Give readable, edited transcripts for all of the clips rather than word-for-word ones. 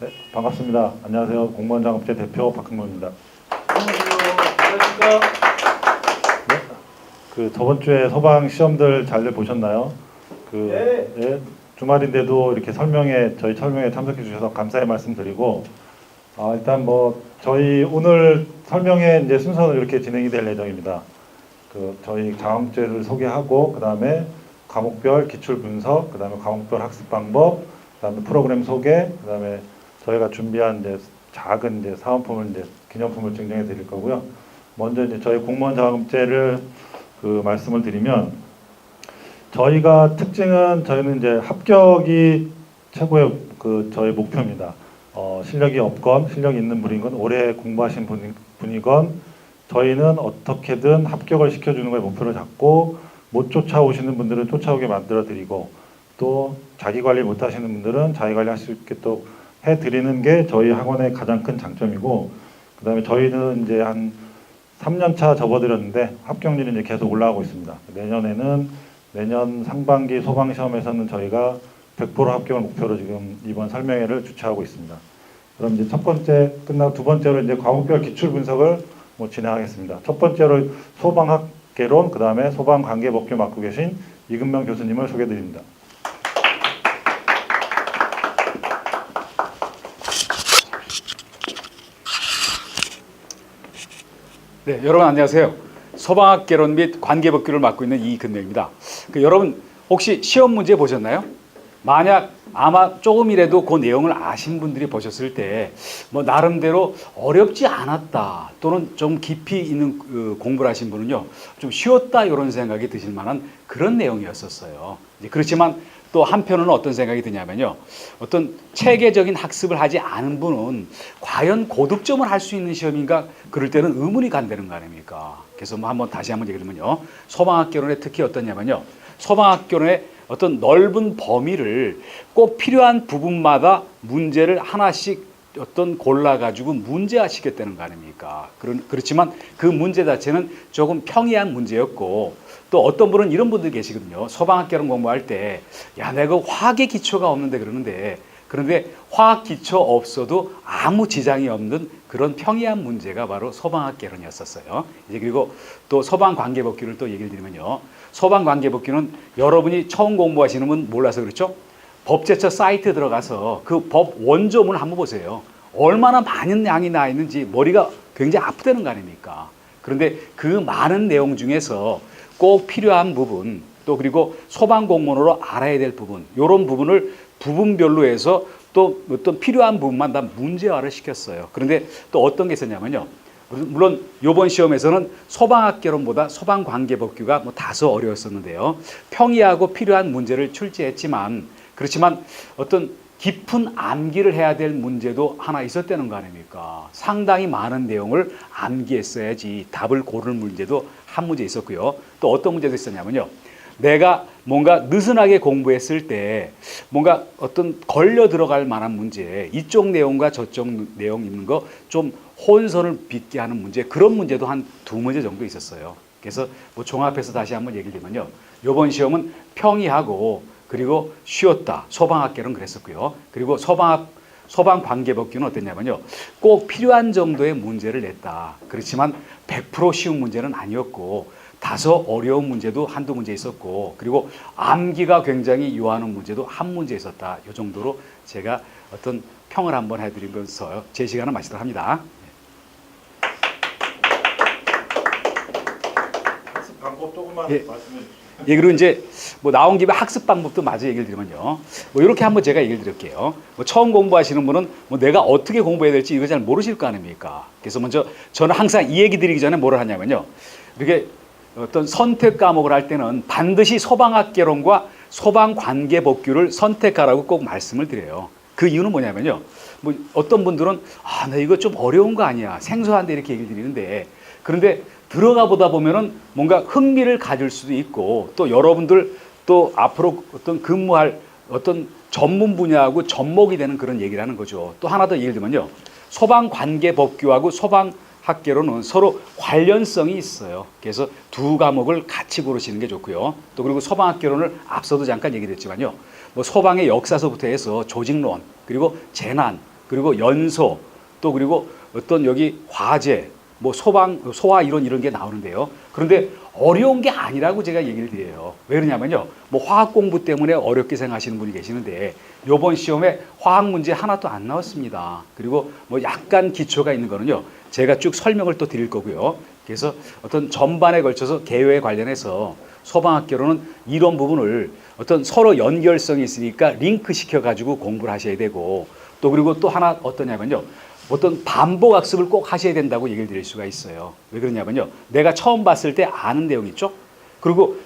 네, 반갑습니다. 안녕하세요. 공무원작업제 대표 박흥로입니다. 안녕하세요. 안녕하십니까? 네, 그 저번 주에 소방 시험들 잘들 보셨나요? 네. 네, 주말인데도 이렇게 저희 설명에 참석해 주셔서 감사의 말씀드리고, 일단 뭐 저희 오늘 설명회 이제 순서는 이렇게 진행이 될 예정입니다. 저희 자원죄를 소개하고, 그 다음에 과목별 기출 분석, 그 다음에 과목별 학습 방법, 그 다음에 프로그램 소개, 그 다음에 저희가 준비한 이제 작은 이제 사은품을 이제 기념품을 증정해 드릴 거고요. 먼저 이제 저희 공무원 자금제를 말씀을 드리면, 저희가 특징은 저희는 이제 합격이 최고의 저희 목표입니다. 실력이 없건 실력이 있는 분이건 오래 공부하신 분이건 저희는 어떻게든 합격을 시켜주는 걸 목표로 잡고, 못 쫓아오시는 분들은 쫓아오게 만들어 드리고, 또 자기 관리 못 하시는 분들은 자기 관리 할 수 있게 또 해드리는 게 저희 학원의 가장 큰 장점이고, 그 다음에 저희는 이제 한 3년 차 접어들었는데 합격률이 이제 계속 올라가고 있습니다. 내년 상반기 소방시험에서는 저희가 100% 합격을 목표로 지금 이번 설명회를 주최하고 있습니다. 그럼 이제 첫 번째 끝나고 두 번째로 이제 과목별 기출 분석을 진행하겠습니다. 첫 번째로 소방학개론, 그 다음에 소방관계법규 맡고 계신 이근명 교수님을 소개드립니다. 네, 여러분 안녕하세요. 소방학개론 및 관계법규를 맡고 있는 이근명입니다. 여러분 혹시 시험 문제 보셨나요? 만약 아마 조금이라도 그 내용을 아신 분들이 보셨을 때 뭐 나름대로 어렵지 않았다 또는 좀 깊이 있는 공부를 하신 분은요 좀 쉬웠다 이런 생각이 드실 만한 그런 내용이었었어요. 그렇지만 또 한편으로는 어떤 생각이 드냐면요, 어떤 체계적인 학습을 하지 않은 분은 과연 고득점을 할 수 있는 시험인가, 그럴 때는 의문이 간다는 거 아닙니까? 그래서 뭐 다시 한번 얘기를 하면요, 소방학개론에 특히 어떠냐면요, 소방학개론의 어떤 넓은 범위를 꼭 필요한 부분마다 문제를 하나씩 어떤 골라가지고 문제화시켰다는 거 아닙니까? 그렇지만 그 문제 자체는 조금 평이한 문제였고, 또 어떤 분은 이런 분들 계시거든요. 소방학개론 공부할 때, 야, 내가 화학의 기초가 없는데 그런데 화학 기초 없어도 아무 지장이 없는 그런 평이한 문제가 바로 소방학개론이었었어요. 이제 그리고 또 소방관계법규를 또 얘기를 드리면요, 소방관계법규는 여러분이 처음 공부하시는 분 몰라서 그렇죠? 법제처 사이트에 들어가서 그 법 원조문을 한번 보세요. 얼마나 많은 양이 나 있는지 머리가 굉장히 아프다는 거 아닙니까? 그런데 그 많은 내용 중에서 꼭 필요한 부분, 또 그리고 소방공무원으로 알아야 될 부분, 이런 부분을 부분별로 해서 또 어떤 필요한 부분만 다 문제화를 시켰어요. 그런데 또 어떤 게 있었냐면요, 물론 이번 시험에서는 소방학개론보다 소방관계법규가 다소 어려웠었는데요, 평이하고 필요한 문제를 출제했지만, 그렇지만 어떤 깊은 암기를 해야 될 문제도 하나 있었다는 거 아닙니까? 상당히 많은 내용을 암기했어야지 답을 고를 문제도 한 문제 있었고요. 또 어떤 문제도 있었냐면요, 내가 뭔가 느슨하게 공부했을 때 뭔가 어떤 걸려 들어갈 만한 문제, 이쪽 내용과 저쪽 내용 있는 거 좀 혼선을 빚게 하는 문제, 그런 문제도 한 두 문제 정도 있었어요. 그래서 종합해서 다시 한번 얘기를 드리면요, 이번 시험은 평이하고 그리고 쉬웠다. 소방학개론 그랬었고요. 그리고 소방관계법규는 어땠냐면요, 꼭 필요한 정도의 문제를 냈다. 그렇지만 100% 쉬운 문제는 아니었고, 다소 어려운 문제도 한두 문제 있었고, 그리고 암기가 굉장히 요하는 문제도 한 문제 있었다. 이 정도로 제가 어떤 평을 한번 해드리면서 제 시간을 마치도록 합니다. 학습 방법 조금만 예. 말씀해 주시죠. 예, 그리고 이제 나온 김에 학습 방법도 마저 얘기를 드리면요, 이렇게 한번 제가 얘기를 드릴게요. 처음 공부하시는 분은 내가 어떻게 공부해야 될지 이거 잘 모르실 거 아닙니까? 그래서 먼저 저는 항상 이 얘기 드리기 전에 뭐를 하냐면요, 이렇게 어떤 선택 과목을 할 때는 반드시 소방학개론과 소방관계법규를 선택하라고 꼭 말씀을 드려요. 그 이유는 뭐냐면요, 어떤 분들은 나 이거 좀 어려운 거 아니야, 생소한데, 이렇게 얘기를 드리는데, 그런데 들어가 보다 보면은 뭔가 흥미를 가질 수도 있고, 또 여러분들 또 앞으로 어떤 근무할 어떤 전문 분야하고 접목이 되는 그런 얘기를 하는 거죠. 또 하나 더 예를 들면요, 소방관계법규하고 소방학개론은 서로 관련성이 있어요. 그래서 두 과목을 같이 고르시는 게 좋고요. 또 그리고 소방학개론을 앞서도 잠깐 얘기를 했지만요, 소방의 역사서부터 해서 조직론, 그리고 재난, 그리고 연소, 또 그리고 어떤 여기 화재, 뭐 소화 이런 게 나오는데요. 그런데 어려운 게 아니라고 제가 얘기를 드려요. 왜 그러냐면요. 뭐 화학 공부 때문에 어렵게 생각하시는 분이 계시는데 이번 시험에 화학 문제 하나도 안 나왔습니다. 그리고 뭐 약간 기초가 있는 거는요. 제가 쭉 설명을 또 드릴 거고요. 그래서 어떤 전반에 걸쳐서 개요에 관련해서 소방학개론은 이런 부분을 어떤 서로 연결성이 있으니까 링크 시켜가지고 공부를 하셔야 되고 또 그리고 또 하나 어떠냐면요. 어떤 반복 학습을 꼭 하셔야 된다고 얘기를 드릴 수가 있어요. 왜 그러냐면요. 내가 처음 봤을 때 아는 내용 있죠? 그리고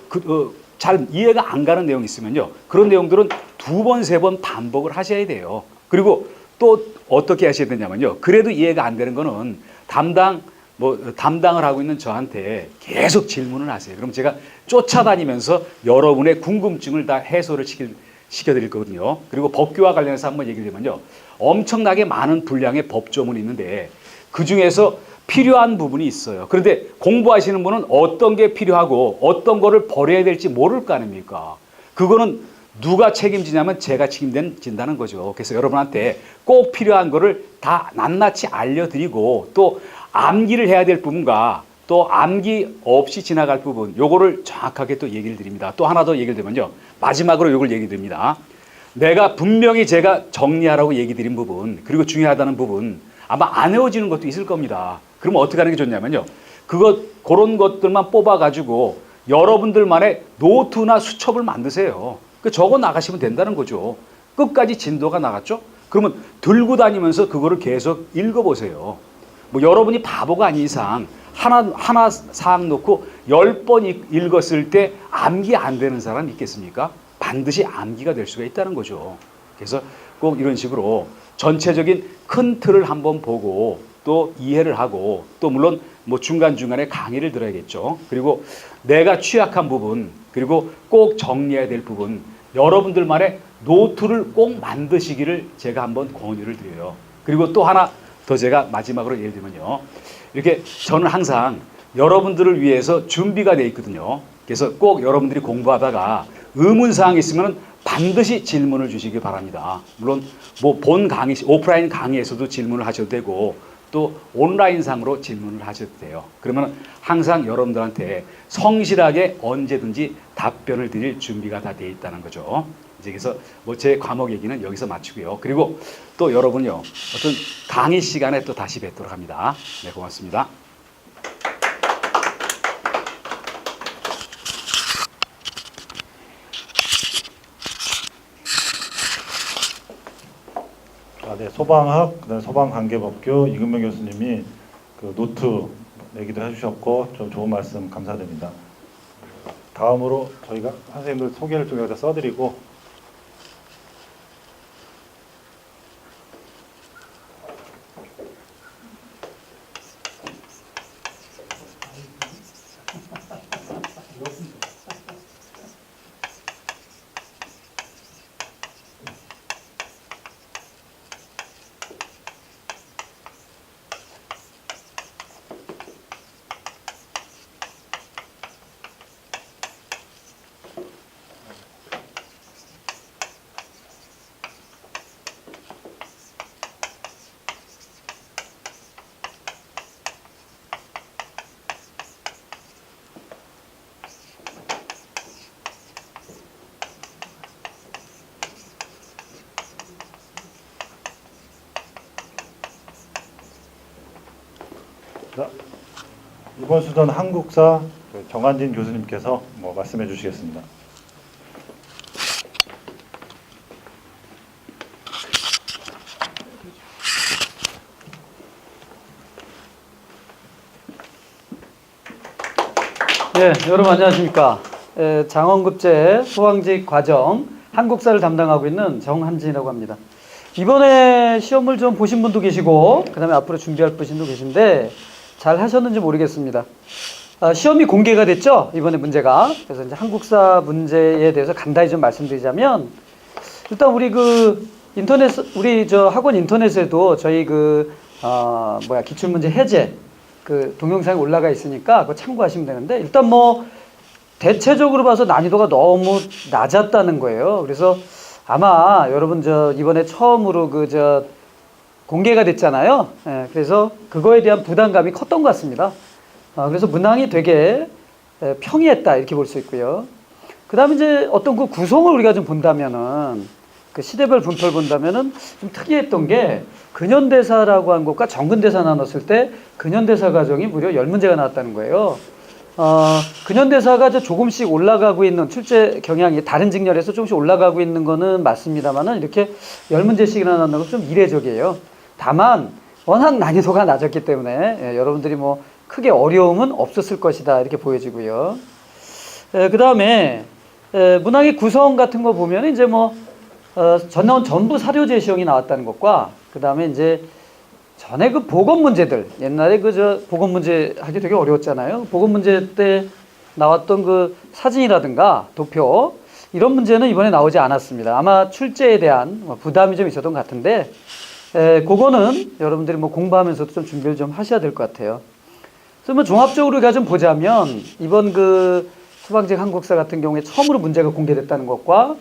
잘 이해가 안 가는 내용이 있으면요. 그런 내용들은 2번, 3번 반복을 하셔야 돼요. 그리고 또 어떻게 하셔야 되냐면요. 그래도 이해가 안 되는 거는 담당을 하고 있는 저한테 계속 질문을 하세요. 그럼 제가 쫓아다니면서 여러분의 궁금증을 다 해소를 시켜드릴 거거든요. 그리고 법규와 관련해서 한번 얘기를 드리면요. 엄청나게 많은 분량의 법조문이 있는데 그중에서 필요한 부분이 있어요. 그런데 공부하시는 분은 어떤 게 필요하고 어떤 거를 버려야 될지 모를 거 아닙니까? 그거는 누가 책임지냐면 제가 책임진다는 거죠. 그래서 여러분한테 꼭 필요한 거를 다 낱낱이 알려드리고 또 암기를 해야 될 부분과 또 암기 없이 지나갈 부분 요거를 정확하게 또 얘기를 드립니다. 또 하나 더 얘기를 드리면요. 마지막으로 요걸 얘기 드립니다. 내가 분명히 제가 정리하라고 얘기 드린 부분 그리고 중요하다는 부분 아마 안 외워지는 것도 있을 겁니다. 그러면 어떻게 하는 게 좋냐면요. 그런 것들만 뽑아가지고 여러분들만의 노트나 수첩을 만드세요. 적어 나가시면 된다는 거죠. 끝까지 진도가 나갔죠? 그러면 들고 다니면서 그거를 계속 읽어보세요. 뭐 여러분이 바보가 아닌 이상 하나 사항 놓고 10번 읽었을 때 암기 안 되는 사람 있겠습니까? 반드시 암기가 될 수가 있다는 거죠. 그래서 꼭 이런 식으로 전체적인 큰 틀을 한번 보고 또 이해를 하고 또 물론 뭐 중간중간에 강의를 들어야겠죠. 그리고 내가 취약한 부분 그리고 꼭 정리해야 될 부분 여러분들만의 노트를 꼭 만드시기를 제가 한번 권유를 드려요. 그리고 또 하나 더 제가 마지막으로 예를 들면요. 이렇게 저는 항상 여러분들을 위해서 준비가 되어 있거든요. 그래서 꼭 여러분들이 공부하다가 의문사항이 있으면 반드시 질문을 주시기 바랍니다. 물론 뭐 본 강의, 오프라인 강의에서도 질문을 하셔도 되고 또 온라인상으로 질문을 하셔도 돼요. 그러면 항상 여러분들한테 성실하게 언제든지 답변을 드릴 준비가 다 되어 있다는 거죠. 이제 그래서 뭐 제 과목 얘기는 여기서 마치고요. 그리고 또 여러분요 어떤 강의 시간에 또 다시 뵙도록 합니다. 네, 고맙습니다. 네, 소방학, 그다음에 소방관계법규 이근명 교수님이 그 노트 내기도 해주셨고 좀 좋은 말씀 감사드립니다. 다음으로 저희가 선생님들 소개를 좀 여기다 써드리고 자, 이번 수전 한국사 정한진 교수님께서 뭐 말씀해 주시겠습니다. 네, 여러분 안녕하십니까. 장원급제 소방직 과정 한국사를 담당하고 있는 정한진이라고 합니다. 이번에 시험을 좀 보신 분도 계시고 그 다음에 앞으로 준비할 분도 계신데 잘 하셨는지 모르겠습니다. 시험이 공개가 됐죠, 이번에 문제가. 그래서 이제 한국사 문제에 대해서 간단히 좀 말씀드리자면, 일단 우리 우리 학원 인터넷에도 저희 기출문제 해제 동영상이 올라가 있으니까 그거 참고하시면 되는데, 일단 뭐 대체적으로 봐서 난이도가 너무 낮았다는 거예요. 그래서 아마 여러분 이번에 처음으로 공개가 됐잖아요. 예, 그래서 그거에 대한 부담감이 컸던 것 같습니다. 그래서 문항이 되게 평이했다 이렇게 볼 수 있고요. 그 다음에 이제 어떤 그 구성을 우리가 좀 본다면은 그 시대별 분포를 본다면은 좀 특이했던 게 근현대사라고 한 것과 정근대사 나눴을 때 근현대사 과정이 무려 10문제가 나왔다는 거예요. 근현대사가 이제 조금씩 올라가고 있는 출제 경향이 다른 직렬에서 조금씩 올라가고 있는 거는 맞습니다만은 이렇게 10문제씩이나 나온다는 건 좀 이례적이에요. 다만 워낙 난이도가 낮았기 때문에 여러분들이 뭐 크게 어려움은 없었을 것이다 이렇게 보여지고요. 그 다음에 문항의 구성 같은 거 보면 이제 뭐 전나온 전부 사료제 시험이 나왔다는 것과 그 다음에 이제 전에 그 보건 문제들 옛날에 그 보건 문제 하기 되게 어려웠잖아요. 보건 문제 때 나왔던 그 사진이라든가 도표 이런 문제는 이번에 나오지 않았습니다. 아마 출제에 대한 부담이 좀 있었던 것 같은데 그거는 여러분들이 뭐 공부하면서도 좀 준비를 좀 하셔야 될 것 같아요. 그래서 뭐 종합적으로 우리가 좀 보자면 이번 그 서방직 한국사 같은 경우에 처음으로 문제가 공개됐다는 것과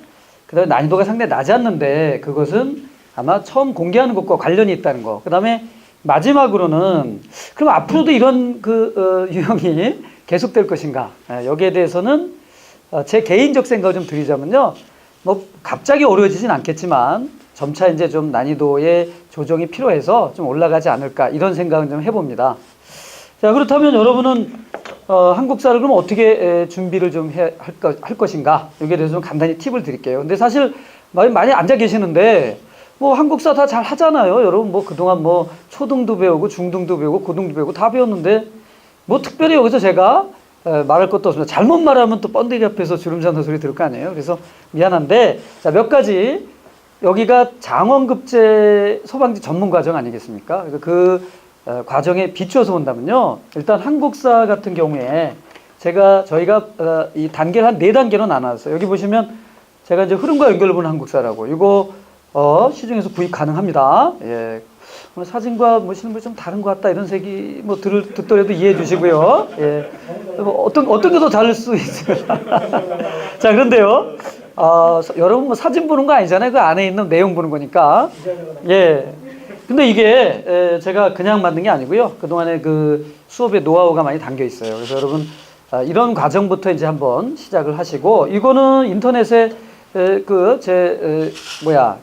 그다음에 난이도가 상당히 낮았는데 그것은 아마 처음 공개하는 것과 관련이 있다는 거. 그다음에 마지막으로는 그럼 앞으로도 이런 그 유형이 계속될 것인가? 여기에 대해서는 제 개인적 생각을 좀 드리자면요. 뭐 갑자기 어려워지진 않겠지만 점차 이제 좀 난이도의 조정이 필요해서 좀 올라가지 않을까 이런 생각을 좀 해봅니다. 자, 그렇다면 여러분은 한국사를 그럼 어떻게 준비를 좀 할 것인가? 여기에 대해서 좀 간단히 팁을 드릴게요. 근데 사실 많이 앉아 계시는데 뭐 한국사 다 잘 하잖아요. 여러분 뭐 그동안 뭐 초등도 배우고 중등도 배우고 고등도 배우고 다 배웠는데 뭐 특별히 여기서 제가 말할 것도 없습니다. 잘못 말하면 또 번데기 앞에서 주름 잡는 소리 들을 거 아니에요. 그래서 미안한데 자, 몇 가지 여기가 장원급제 소방지 전문 과정 아니겠습니까? 그래서 그 과정에 비추어서 본다면요. 일단 한국사 같은 경우에 저희가 이 단계를 한 4단계로 나눴어요. 여기 보시면 제가 이제 흐름과 연결을 보는 한국사라고 이거 시중에서 구입 가능합니다. 예. 오늘 사진과 뭐 실물 좀 다른 것 같다 이런 색이 뭐 듣더라도 이해해 주시고요. 예. 뭐 어떤 게 더 다를 수 있어요. 자, 그런데요. 여러분 뭐 사진 보는 거 아니잖아요. 그 안에 있는 내용 보는 거니까. 예. 근데 이게 제가 그냥 만든 게 아니고요. 그동안에 그 수업에 노하우가 많이 담겨 있어요. 그래서 여러분 이런 과정부터 이제 한번 시작을 하시고 이거는 인터넷에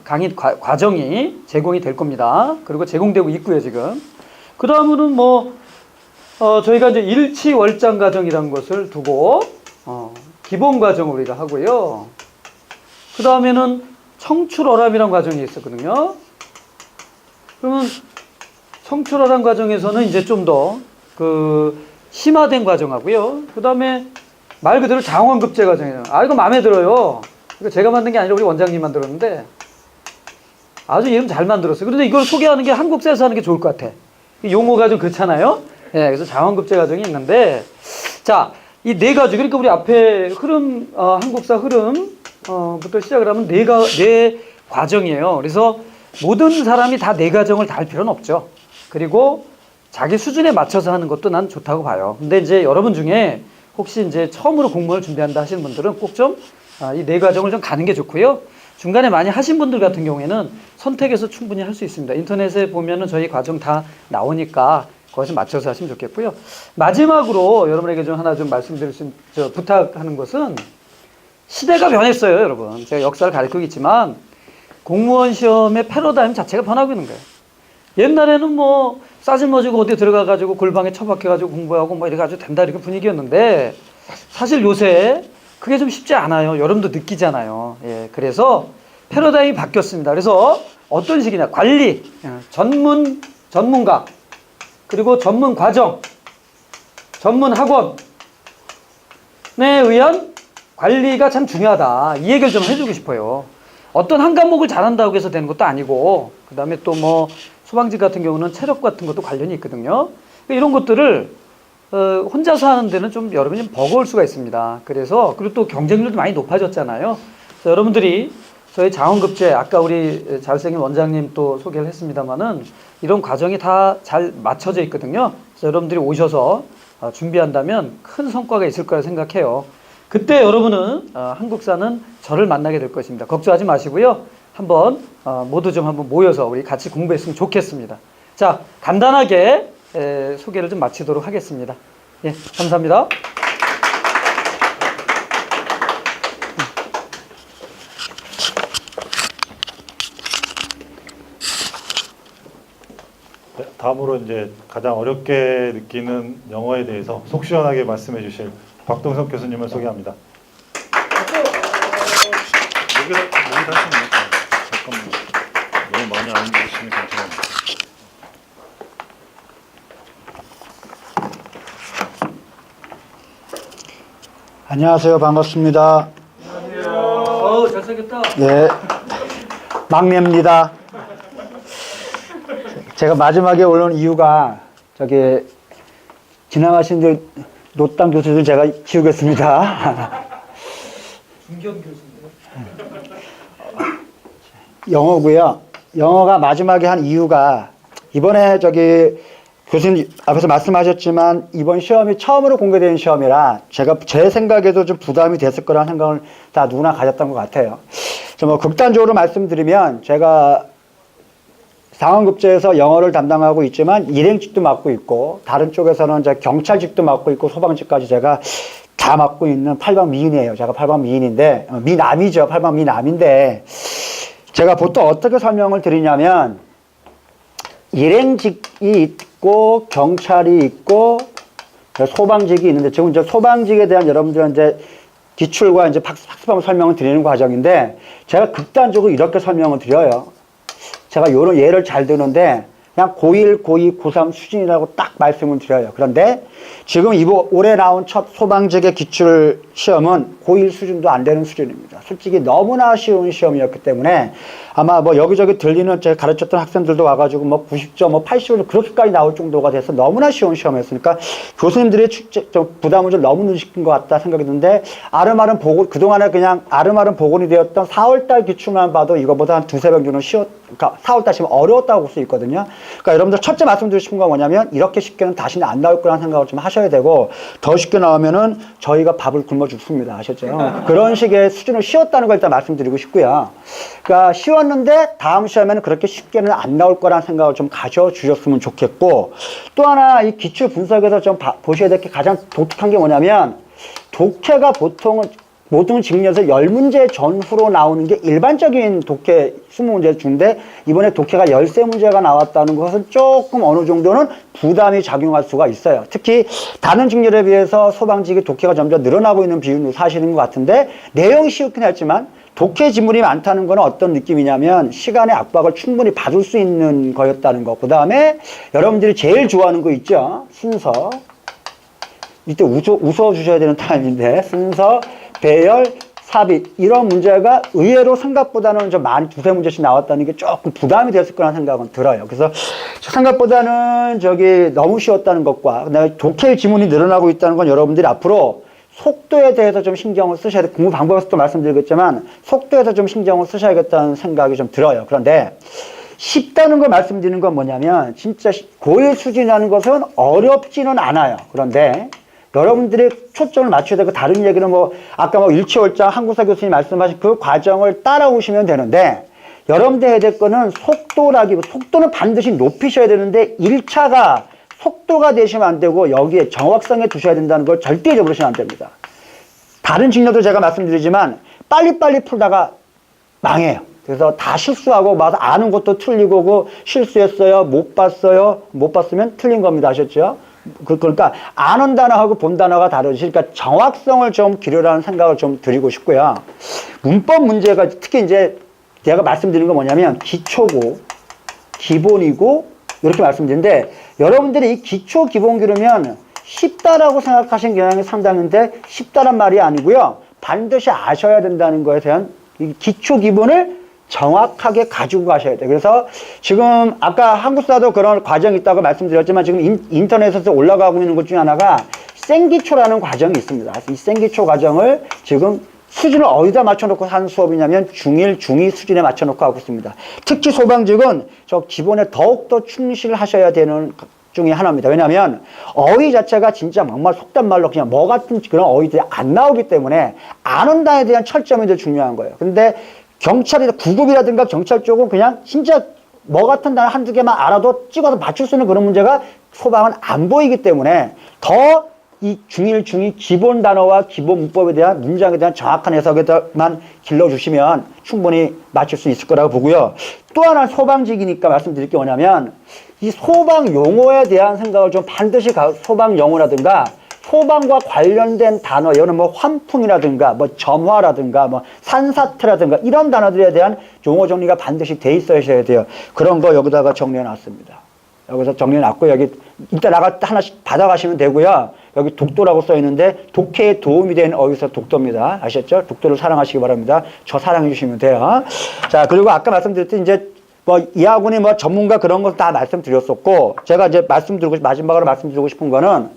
강의 과정이 제공이 될 겁니다. 그리고 제공되고 있고요, 지금. 그 다음으로는 뭐, 저희가 이제 일치월장 과정이라는 것을 두고, 기본 과정을 우리가 하고요. 그 다음에는 청출어람이라는 과정이 있었거든요. 그러면 청출어람 과정에서는 이제 좀 더 심화된 과정하고요. 그 다음에 말 그대로 장원급제 과정이에요. 이거 마음에 들어요. 이거 제가 만든 게 아니라 우리 원장님 만들었는데 아주 이름 잘 만들었어요. 그런데 이걸 소개하는 게 한국사에서 하는 게 좋을 것 같아. 용어가 좀 그렇잖아요. 예, 그래서 장원급제 과정이 있는데 자, 이 4가지 그러니까 우리 앞에 흐름 한국사 흐름부터 시작을 하면 네 과정이에요. 그래서 모든 사람이 다 4과정을 다 할 필요는 없죠. 그리고 자기 수준에 맞춰서 하는 것도 난 좋다고 봐요. 근데 이제 여러분 중에 혹시 이제 처음으로 공무원을 준비한다 하시는 분들은 꼭 좀 이 4과정을 좀 가는 게 좋고요. 중간에 많이 하신 분들 같은 경우에는 선택해서 충분히 할 수 있습니다. 인터넷에 보면은 저희 과정 다 나오니까 거기서 맞춰서 하시면 좋겠고요. 마지막으로 여러분에게 좀 하나 좀 말씀드릴 부탁하는 것은 시대가 변했어요, 여러분. 제가 역사를 가르치고 있지만 공무원 시험의 패러다임 자체가 변하고 있는 거예요. 옛날에는 뭐 싸질머지고 어디 들어가가지고 골방에 처박혀가지고 공부하고 뭐 이래가지고 된다 이렇게 분위기였는데 사실 요새 그게 좀 쉽지 않아요. 여러분도 느끼잖아요. 예, 그래서 패러다임이 바뀌었습니다. 그래서 어떤 식이냐? 관리, 전문가, 그리고 전문 과정, 전문 학원에 의한 관리가 참 중요하다. 이 얘기를 좀 해주고 싶어요. 어떤 한 과목을 잘한다고 해서 되는 것도 아니고, 그 다음에 또 뭐 소방직 같은 경우는 체력 같은 것도 관련이 있거든요. 이런 것들을 혼자서 하는 데는 좀 여러분이 좀 버거울 수가 있습니다. 그리고 또 경쟁률도 많이 높아졌잖아요. 그래서 여러분들이 저희 장원급제, 아까 우리 잘생긴 원장님 또 소개를 했습니다만은 이런 과정이 다 잘 맞춰져 있거든요. 그래서 여러분들이 오셔서 준비한다면 큰 성과가 있을 거라 생각해요. 그때 여러분은 한국사는 저를 만나게 될 것입니다. 걱정하지 마시고요. 한번 모두 좀 한번 모여서 우리 같이 공부했으면 좋겠습니다. 자, 간단하게 소개를 좀 마치도록 하겠습니다. 예, 감사합니다. 네, 다음으로 이제 가장 어렵게 느끼는 영어에 대해서 속 시원하게 말씀해 주실 박동석 교수님을 소개합니다. 여기다 하시면 잠깐만 너무 많이 안 주시면 괜찮아요. 안녕하세요. 반갑습니다. 잘생겼다. 네. 막내입니다. 제가 마지막에 올라온 이유가 저기 지나가신 노땅 교수들 제가 키우겠습니다. 김경 교수님. 영어고요. 영어가 마지막에 한 이유가 이번에 저기 교수님 앞에서 말씀하셨지만 이번 시험이 처음으로 공개된 시험이라 제가 제 생각에도 좀 부담이 됐을 거라는 생각을 다 누구나 가졌던 것 같아요. 뭐 극단적으로 말씀드리면 제가 상원급제에서 영어를 담당하고 있지만 일행직도 맡고 있고 다른 쪽에서는 이제 경찰직도 맡고 있고 소방직까지 제가 다 맡고 있는 팔방미인이에요. 제가 팔방미인인데 미남이죠. 팔방미남인데 제가 보통 어떻게 설명을 드리냐면 일행직이 있고 경찰이 있고 소방직이 있는데 지금 이제 소방직에 대한 여러분들은 이제 기출과 이제 학습하면 설명을 드리는 과정인데 제가 극단적으로 이렇게 설명을 드려요. 제가 요런 예를 잘 드는데 그냥 고1, 고2, 고3 수준이라고 딱 말씀을 드려요. 그런데 지금 올해 나온 첫 소방직의 기출 시험은 고1 수준도 안 되는 수준입니다. 솔직히 너무나 쉬운 시험이었기 때문에 아마 뭐 여기저기 들리는 제가 가르쳤던 학생들도 와가지고 뭐 90점, 뭐 80점 그렇게까지 나올 정도가 돼서 너무나 쉬운 시험이었으니까 교수님들이 좀 부담을 좀 너무 느끼신 것 같다 생각이 드는데 아름아름 보고 그동안에 그냥 아름아름 복원이 되었던 4월달 기출만 봐도 이거보다 한 두세 배 정도는 그러니까 4월달 시험 어려웠다고 볼 수 있거든요. 그러니까 여러분들 첫째 말씀드리고 싶은 건 뭐냐면 이렇게 쉽게는 다시는 안 나올 거라는 생각을 좀 하셔야 되고 더 쉽게 나오면은 저희가 밥을 굶어 죽습니다. 아셨죠? 그런 식의 수준을 쉬웠다는 걸 일단 말씀드리고 싶고요. 그러니까 쉬웠는데 다음 시험에는 그렇게 쉽게는 안 나올 거라는 생각을 좀 가져주셨으면 좋겠고 또 하나 이 기출 분석에서 좀 보셔야 될 게 가장 독특한 게 뭐냐면 독해가 보통은 모든 직렬에서 10문제 전후로 나오는 게 일반적인 독해 20문제 중인데 이번에 독해가 13문제가 나왔다는 것은 조금 어느 정도는 부담이 작용할 수가 있어요. 특히 다른 직렬에 비해서 소방직이 독해가 점점 늘어나고 있는 비율도 사실인 것 같은데 내용이 쉬웠긴 했지만 독해 지문이 많다는 건 어떤 느낌이냐면 시간의 압박을 충분히 받을 수 있는 거였다는 거. 그 다음에 여러분들이 제일 좋아하는 거 있죠? 순서. 이때 웃어주셔야 되는 타임인데 순서, 배열, 삽입 이런 문제가 의외로 생각보다는 좀 많이 두세 문제씩 나왔다는 게 조금 부담이 됐을 거라는 생각은 들어요. 그래서 생각보다는 너무 쉬웠다는 것과 그다음에 독해 지문이 늘어나고 있다는 건 여러분들이 앞으로 속도에 대해서 좀 신경을 쓰셔야 돼. 공부 방법에서도 말씀드리겠지만 속도에서 좀 신경을 쓰셔야겠다는 생각이 좀 들어요. 그런데 쉽다는 걸 말씀드리는 건 뭐냐면 진짜 고1 수준이라는 것은 어렵지는 않아요. 그런데 여러분들이 초점을 맞춰야 되고 다른 얘기는 뭐 아까 뭐 일치월장 한국사 교수님 말씀하신 그 과정을 따라오시면 되는데 여러분들 해야 될 거는 속도는 반드시 높이셔야 되는데 1차가 속도가 되시면 안 되고 여기에 정확성에 두셔야 된다는 걸 절대 잊어버리시면 안 됩니다. 다른 직렬도 제가 말씀드리지만 빨리빨리 풀다가 망해요. 그래서 다 실수하고 막 아는 것도 틀리고 그 실수했어요. 못 봤어요. 못 봤으면 틀린 겁니다. 아셨죠? 그러니까 아는 단어하고 본 단어가 다르지. 그러니까 정확성을 좀 기르라는 생각을 좀 드리고 싶고요. 문법 문제가 특히 이제 제가 말씀드린 건 뭐냐면 기초고 기본이고 이렇게 말씀드리는데 여러분들이 이 기초 기본 기르면 쉽다라고 생각하신 경향이 상당한데 쉽다란 말이 아니고요. 반드시 아셔야 된다는 거에 대한 이 기초 기본을 정확하게 가지고 가셔야 돼요. 그래서 지금 아까 한국사도 그런 과정이 있다고 말씀드렸지만 지금 인터넷에서 올라가고 있는 것 중에 하나가 생기초라는 과정이 있습니다. 이 생기초 과정을 지금 수준을 어디다 맞춰놓고 하는 수업이냐면 중1, 중2 수준에 맞춰놓고 하고 있습니다. 특히 소방직은 저 기본에 더욱더 충실하셔야 되는 중에 하나입니다. 왜냐하면 어휘 자체가 진짜 정말 속된 말로 그냥 뭐 같은 그런 어휘들이 안 나오기 때문에 아는 다에 대한 철점이 더 중요한 거예요. 근데 경찰이나 구급이라든가 경찰 쪽은 그냥 진짜 뭐 같은 단어 한두 개만 알아도 찍어서 맞출 수 있는 그런 문제가 소방은 안 보이기 때문에 더 이 중일 중이 기본 단어와 기본 문법에 대한 문장에 대한 정확한 해석에만 길러주시면 충분히 맞출 수 있을 거라고 보고요. 또 하나 소방직이니까 말씀드릴 게 뭐냐면 이 소방 용어에 대한 생각을 좀 반드시 소방 용어라든가 소방과 관련된 단어, 이거는 뭐 환풍이라든가 뭐 점화라든가 뭐 산사태라든가 이런 단어들에 대한 용어 정리가 반드시 돼 있어야 돼요. 그런 거 여기다가 정리해 놨습니다. 여기서 정리해 놨고 여기 이따 나갈 때 하나씩 받아가시면 되고요. 여기 독도라고 써 있는데 독해에 도움이 되는 어휘서 독도입니다. 아셨죠? 독도를 사랑하시기 바랍니다. 저 사랑해 주시면 돼요. 자, 그리고 아까 말씀드렸듯이 이제 뭐 이하군이 뭐 전문가 그런 거 다 말씀드렸었고 제가 이제 마지막으로 말씀드리고 싶은 거는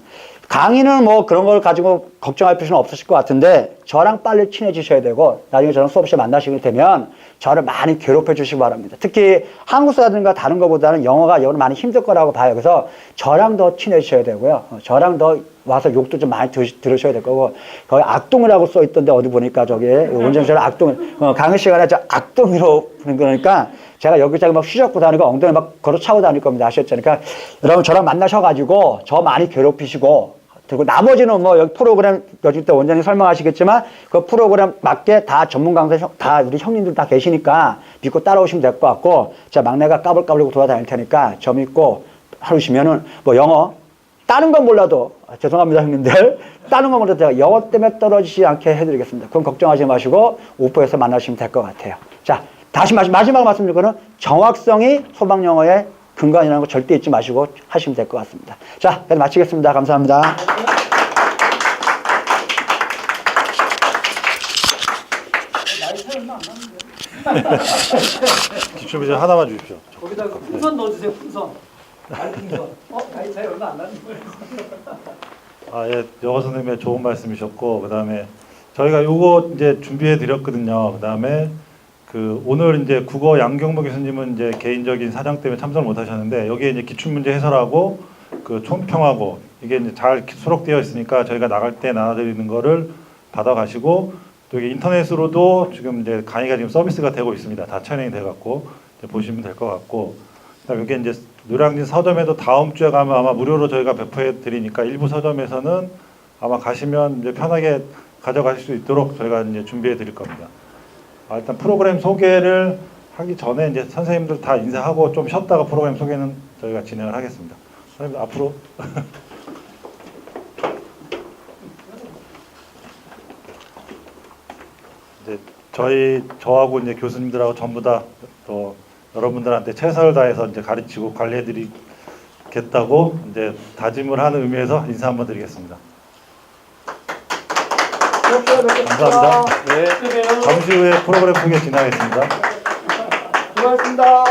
강의는 뭐 그런 걸 가지고 걱정할 필요는 없으실 것 같은데 저랑 빨리 친해지셔야 되고 나중에 저랑 수업시에 만나시게 되면 저를 많이 괴롭혀 주시기 바랍니다. 특히 한국사라든가 다른 것보다는 영어가 많이 힘들 거라고 봐요. 그래서 저랑 더 친해지셔야 되고요. 저랑 더 와서 욕도 좀 많이 들으셔야 될 거고 거기 악동이라고 써 있던데 어디 보니까 저기 원장처럼 악동 강의 시간에 저 악동이로 부르는 거니까 제가 여기저기 막 휘젓고 다니고 엉덩이 막 걸어 차고 다닐 겁니다. 아셨죠? 그러니까 여러분 저랑 만나셔가지고 저 많이 괴롭히시고 그리고 나머지는 뭐 여기 프로그램 요즘 때 원장님 설명하시겠지만 그 프로그램 맞게 다 전문 강사 다 우리 형님들 다 계시니까 믿고 따라오시면 될 것 같고 제가 막내가 까불까불고 돌아다닐 테니까 저 믿고 하루시면은 뭐 영어 다른 건 몰라도 죄송합니다 형님들 다른 건 몰라도 제가 영어 때문에 떨어지지 않게 해드리겠습니다. 그건 걱정하지 마시고 오퍼에서 만나시면 될 것 같아요. 자 다시 마지막 말씀드릴 거는 정확성이 소방 영어의 근간이라는 거 절대 잊지 마시고 하시면 될 것 같습니다. 자, 그래서 마치겠습니다. 감사합니다. 기출 문제 하나만 주십시오. 거기다가 풍선 넣어주세요. 풍선. 말풍선. 나이 차이 얼마 안 나는 거예요. 아, 예, 여거 선생님의 좋은 말씀이셨고, 그 다음에 저희가 요거 이제 준비해 드렸거든요. 그 다음에 오늘 이제 국어 양경모 교수님은 이제 개인적인 사정 때문에 참석을 못 하셨는데, 여기에 이제 기출문제 해설하고, 총평하고, 이게 이제 잘 수록되어 있으니까 저희가 나갈 때 나눠드리는 거를 받아가시고, 또 이게 인터넷으로도 지금 이제 강의가 지금 서비스가 되고 있습니다. 다 촬영이 돼갖고, 보시면 될 것 같고, 그다음에 이게 이제 노량진 서점에도 다음 주에 가면 아마 무료로 저희가 배포해 드리니까 일부 서점에서는 아마 가시면 이제 편하게 가져가실 수 있도록 저희가 이제 준비해 드릴 겁니다. 일단 프로그램 소개를 하기 전에 이제 선생님들 다 인사하고 좀 쉬었다가 프로그램 소개는 저희가 진행을 하겠습니다. 선생님 앞으로. 이제 저하고 이제 교수님들하고 전부 다 또 여러분들한테 최선을 다해서 이제 가르치고 관리해드리겠다고 이제 다짐을 하는 의미에서 인사 한번 드리겠습니다. 감사합니다. 네. 잠시 후에 프로그램 소개 진행하겠습니다. 수고하셨습니다.